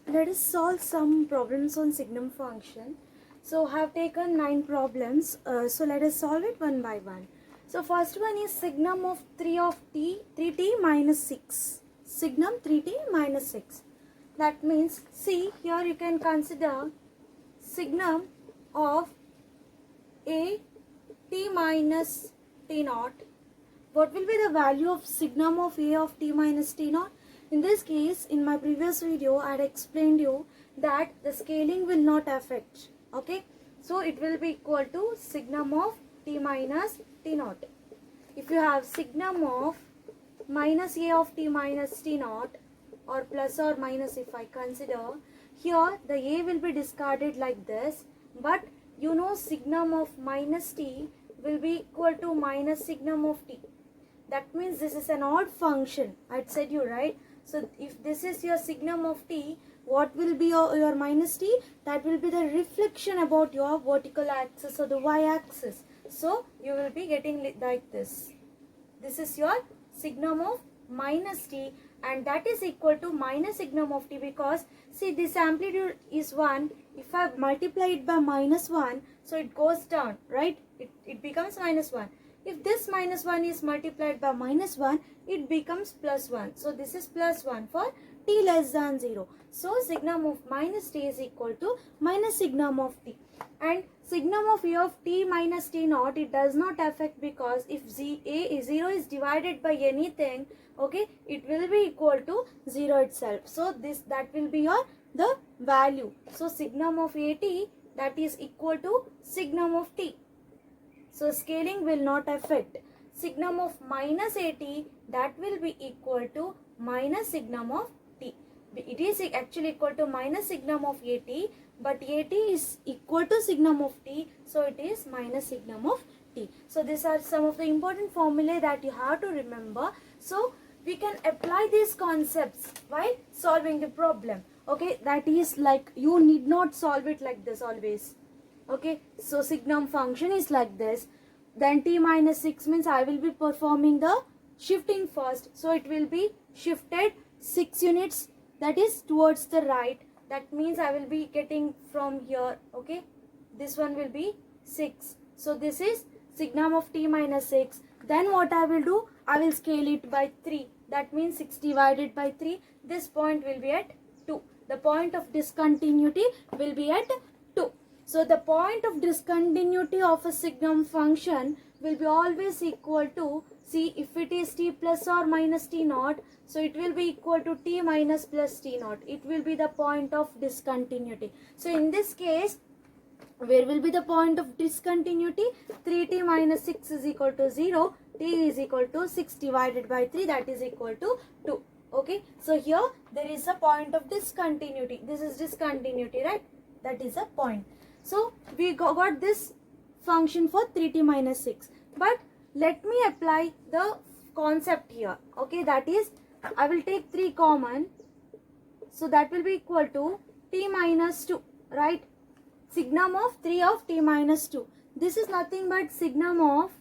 Let us solve some problems on signum function. So I have taken 9 problems. So let us solve it one by one. So first one is signum of 3 of t, 3t minus 6. Signum 3t minus 6. That means, see here you can consider signum of a t minus t naught. What will be the value of signum of a of t minus t naught? In this case, in my previous video, I had explained you that the scaling will not affect. Okay, so it will be equal to signum of t minus t naught. If you have signum of minus a of t minus t naught, or plus or minus, if I consider here, the a will be discarded like this, but you know signum of minus t will be equal to minus signum of t. That means this is an odd function. I had said you, right? So if this is your signum of t, what will be your minus t? That will be the reflection about your vertical axis or the y-axis. So you will be getting like this. This is your signum of minus t, and that is equal to minus signum of t, because see this amplitude is 1. If I multiply it by minus 1, so it goes down, right? It becomes minus 1. If this minus 1 is multiplied by minus 1, it becomes plus 1. So this is plus 1 for t less than 0. So signum of minus t is equal to minus signum of t. And signum of a of t minus t naught, it does not affect, because if a is 0 is divided by anything, okay, it will be equal to 0 itself. So that will be your the value. So signum of at, that is equal to signum of t. So scaling will not affect. Signum of minus at, that will be equal to minus signum of t. It is actually equal to minus signum of at, but at is equal to signum of t, so it is minus signum of t. So these are some of the important formulae that you have to remember. So we can apply these concepts while solving the problem. Okay, that is like, you need not solve it like this always. Okay, so signum function is like this. Then t minus 6 means I will be performing the shifting first. So it will be shifted 6 units, that is towards the right. That means I will be getting from here. Okay, this one will be 6. So this is signum of t minus 6. Then what I will do? I will scale it by 3. That means 6 divided by 3. This point will be at 2. The point of discontinuity will be at 2. So the point of discontinuity of a signum function will be always equal to, see, if it is t plus or minus t naught, so it will be equal to t minus plus t naught. It will be the point of discontinuity. So in this case, where will be the point of discontinuity? 3t minus 6 is equal to 0. T is equal to 6 divided by 3, that is equal to 2. Okay, so here there is a point of discontinuity. This is discontinuity, right? That is a point. So we got this function for 3t minus 6. But let me apply the concept here. Okay, that is, I will take 3 common. So that will be equal to t minus 2, right? Signum of 3 of t minus 2. This is nothing but signum of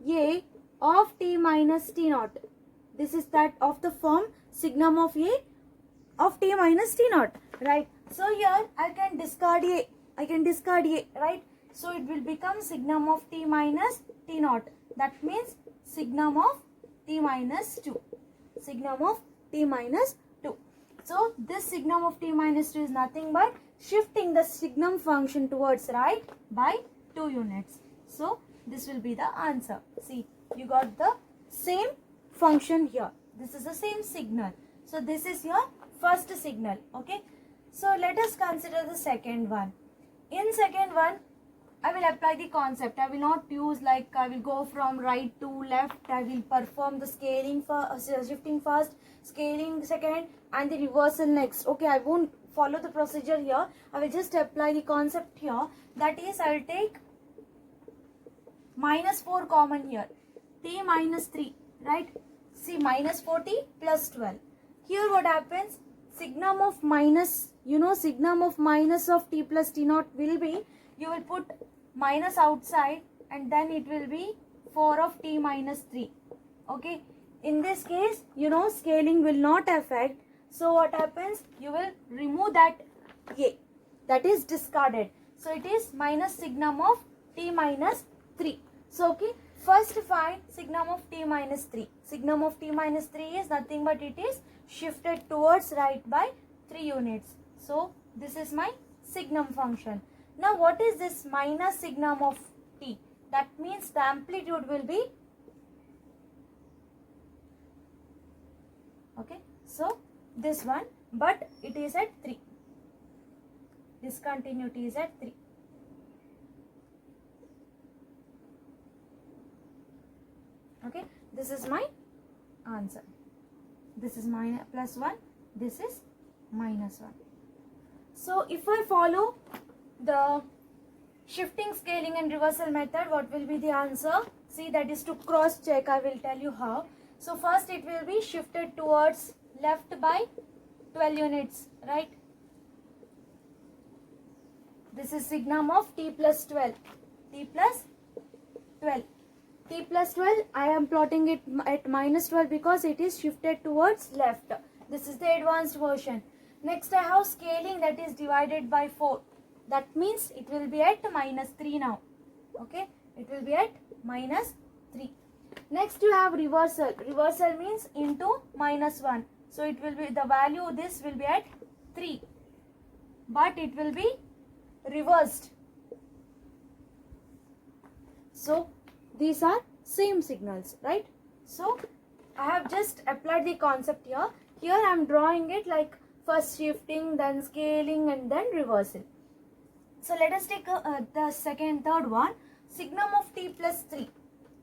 a of t minus t naught. This is that of the form signum of a of t minus t naught, right? So here I can discard a. Right? So it will become signum of t minus t naught. That means signum of t minus 2. Signum of t minus 2. So this signum of t minus 2 is nothing but shifting the signum function towards right by 2 units. So this will be the answer. See, you got the same function here. This is the same signal. So this is your first signal. Okay. So let us consider the second one. In second one, I will apply the concept. I will not use like I will go from right to left. I will perform the scaling first, shifting first, scaling second, and the reversal next. Okay, I won't follow the procedure here. I will just apply the concept here. That is, I will take minus 4 common here. T minus 3, right? See, minus 40 plus 12. Here what happens? Signum of minus, signum of minus of t plus t naught will be, you will put minus outside, and then it will be 4 of t minus 3. Okay. In this case, scaling will not affect. So what happens? You will remove that a, that is discarded. So it is minus signum of t minus 3. So okay, first find signum of t minus 3. Signum of t minus 3 is nothing but it is shifted towards right by 3 units. So this is my signum function. Now what is this minus signum of t? That means the amplitude will be, okay, so this one, but it is at 3. Discontinuity is at 3. Okay, this is my answer. This is minus plus 1, this is minus 1. So if I follow the shifting, scaling and reversal method, what will be the answer? See, that is to cross check. I will tell you how. So first it will be shifted towards left by 12 units, right? This is signum of t plus 12. T plus 12. T plus 12, I am plotting it at minus 12 because it is shifted towards left. This is the advanced version. Next I have scaling, that is divided by 4. That means it will be at minus 3 now. Okay, it will be at minus 3. Next you have reversal. Reversal means into minus 1. So it will be, the value this will be at 3. But it will be reversed. So these are same signals, right? So I have just applied the concept here. Here I am drawing it like first shifting, then scaling and then reversal. So let us take the third one, signum of t plus 3.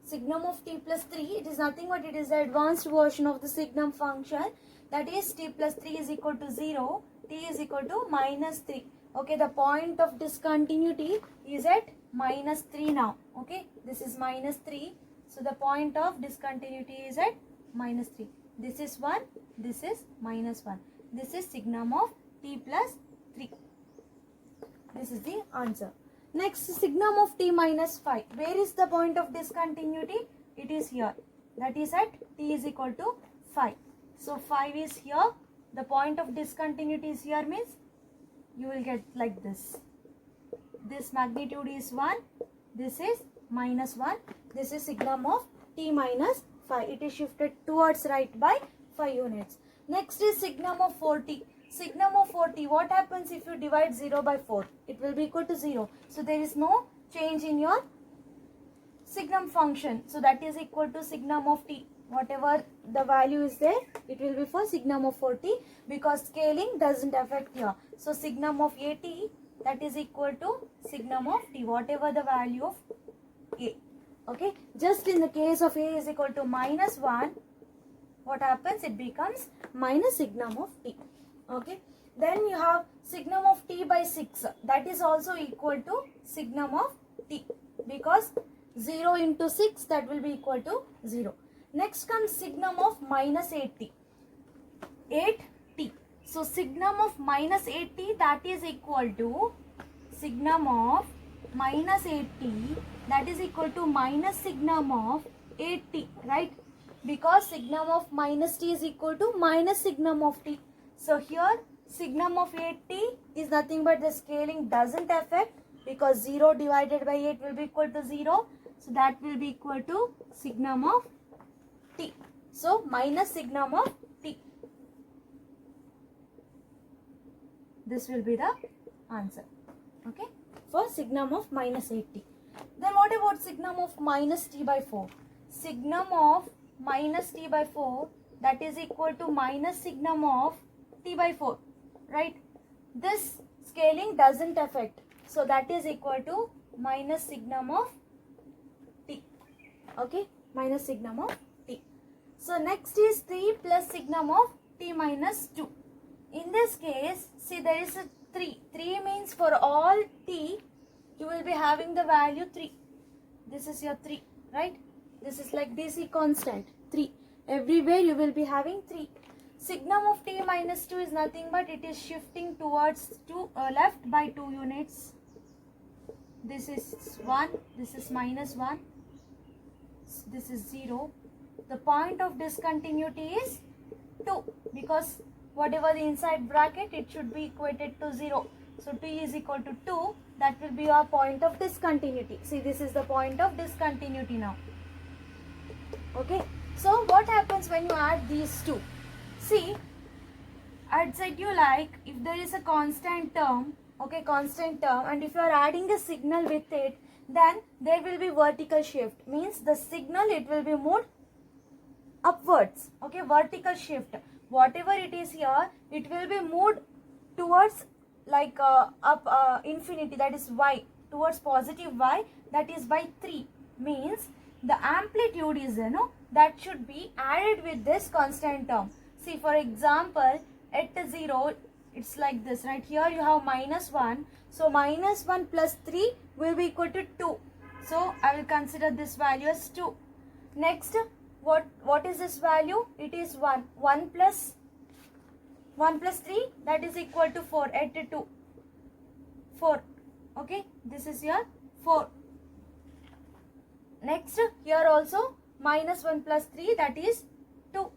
Signum of t plus 3, it is nothing but it is the advanced version of the signum function. That is t plus 3 is equal to 0, t is equal to minus 3. Okay, the point of discontinuity is at minus 3 now. Okay, this is minus 3. So the point of discontinuity is at minus 3. This is 1, this is minus 1. This is signum of t plus 3. This is the answer. Next, signum of t minus 5. Where is the point of discontinuity? It is here. That is at t is equal to 5. So 5 is here. The point of discontinuity is here, means you will get like this. This magnitude is 1. This is minus 1. This is signum of t minus 5. It is shifted towards right by 5 units. Next is signum of 40. Signum of 40, what happens if you divide 0 by 4? It will be equal to 0. So there is no change in your signum function. So that is equal to signum of t. Whatever the value is there, it will be for signum of 40 because scaling doesn't affect here. So signum of at, that is equal to signum of t, whatever the value of a. Okay, just in the case of a is equal to minus 1, what happens? It becomes minus signum of t. Okay, then you have signum of t by 6. That is also equal to signum of t because 0 into 6, that will be equal to 0. Next comes signum of minus 8t. 8t. So signum of minus 8t, that is equal to signum of minus 8t, that is equal to minus signum of 8t, right? Because signum of minus t is equal to minus signum of t. So here signum of 8t is nothing but the scaling doesn't affect because 0 divided by 8 will be equal to 0. So that will be equal to signum of t. So minus signum of t. This will be the answer. Okay, for signum of minus 8t. Then what about signum of minus t by 4? Signum of minus t by 4, that is equal to minus signum of t by 4, right? This scaling doesn't affect. So that is equal to minus signum of t. Okay, minus signum of t. So next is 3 plus signum of t minus 2. In this case, see there is a 3. 3 means for all t, you will be having the value 3. This is your 3, right? This is like DC constant, 3. Everywhere you will be having 3. Signum of t minus 2 is nothing but it is shifting towards left by 2 units. This is 1, this is minus 1, this is 0. The point of discontinuity is 2 because whatever the inside bracket, it should be equated to 0. So t is equal to 2. That will be our point of discontinuity. See, this is the point of discontinuity now. Okay. So what happens when you add these two? See, I'd said you like if there is a constant term, okay, constant term, and if you are adding a signal with it, then there will be vertical shift. Means the signal, it will be moved upwards. Okay, vertical shift. Whatever it is here, it will be moved towards like up infinity, that is y, towards positive y, that is by 3. Means the amplitude is, that should be added with this constant term. See, for example, at 0, it's like this, right? Here you have -1. So -1 plus 3 will be equal to 2. So I will consider this value as 2. Next, what is this value? It is 1. 1 plus 3, that is equal to 4 at 2. 4. Okay, this is here 4. Next, here also -1 plus 3, that is 2.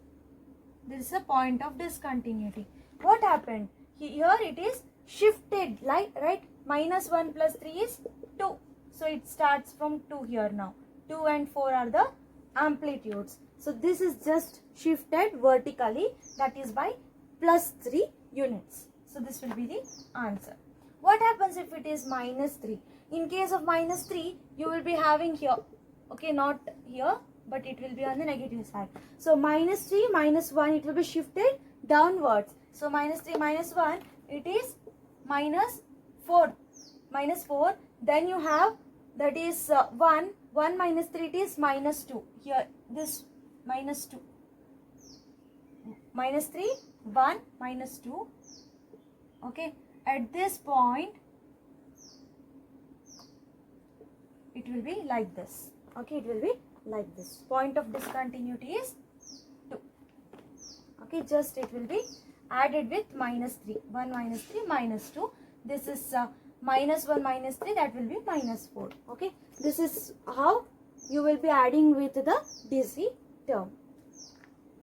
This is a point of discontinuity. What happened? Here it is shifted, right? -1 plus 3 is 2. So it starts from 2 here now. 2 and 4 are the amplitudes. So this is just shifted vertically, that is by +3 units. So this will be the answer. What happens if it is -3? In case of -3, you will be having here, okay, not here, but it will be on the negative side. So -3, -1, it will be shifted downwards. So -3, -1, it is -4. -4. Then you have, that is 1. 1 minus 3, it is -2. Here, this -2. -3, 1, -2. Okay. At this point, it will be like this. Okay, it will be like this. Point of discontinuity is 2. Okay, just it will be added with -3. 1 minus 3, -2. This is -1 minus 3, that will be -4. Okay, this is how you will be adding with the DC term.